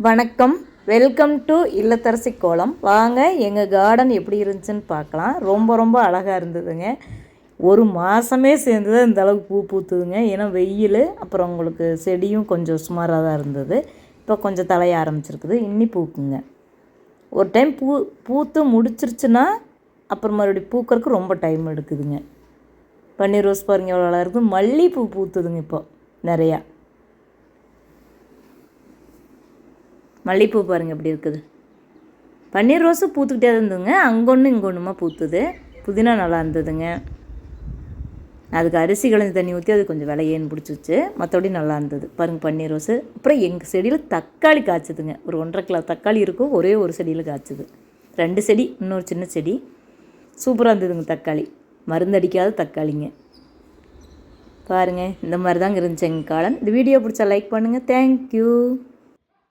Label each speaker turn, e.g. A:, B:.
A: வணக்கம், welcome to இல்லத்தரசி கோலம். வாங்க எங்கள் கார்டன் எப்படி இருந்துச்சுன்னு பார்க்கலாம். ரொம்ப அழகாக இருந்ததுங்க. ஒரு மாதமே சேர்ந்து இந்த அளவுக்கு பூ பூத்துதுங்க. ஏன்னா வெயில், அப்புறம் உங்களுக்கு செடியும் கொஞ்சம் சுமாராக தான் இருந்தது. இப்போ கொஞ்சம் தலைய ஆரம்பிச்சிருக்குது, இன்னி பூக்குங்க. ஒரு டைம் பூத்து முடிச்சிருச்சுன்னா அப்புறம் மறுபடியும் பூக்கறதுக்கு ரொம்ப டைம் எடுக்குதுங்க. பன்னீர் ரோஸ் பாருங்க எவ்வளோ அழகாக இருக்குது. மல்லிகைப்பூ பூத்துதுங்க இப்போ நிறையா. மல்லிகைப்பூ பாருங்கள் எப்படி இருக்குது. பன்னீர் ரோஸு பூத்துக்கிட்டே இருந்ததுங்க, அங்கொன்று இங்கொன்றுமா பூத்துது. புதினா நல்லா இருந்ததுங்க. அதுக்கு அரிசி களைஞ்சி தண்ணி ஊற்றி அது கொஞ்சம் விலையேன்னு பிடிச்சிச்சு. மற்றபடி நல்லா இருந்தது பாருங்கள் பன்னீர் ரோஸு. அப்புறம் எங்கள் செடியில் தக்காளி காய்ச்சதுங்க. ஒரு 1.5 கிலோ தக்காளி இருக்கும், ஒரே ஒரு செடியில் காய்ச்சது. 2 செடி, இன்னொரு சின்ன செடி. சூப்பராக இருந்ததுங்க தக்காளி, மருந்தடிக்காத தக்காளிங்க. பாருங்கள், இந்த மாதிரி தாங்க இருந்துச்சு எங்கள் காலம். இந்த வீடியோ பிடிச்சா லைக் பண்ணுங்கள். தேங்க்யூ.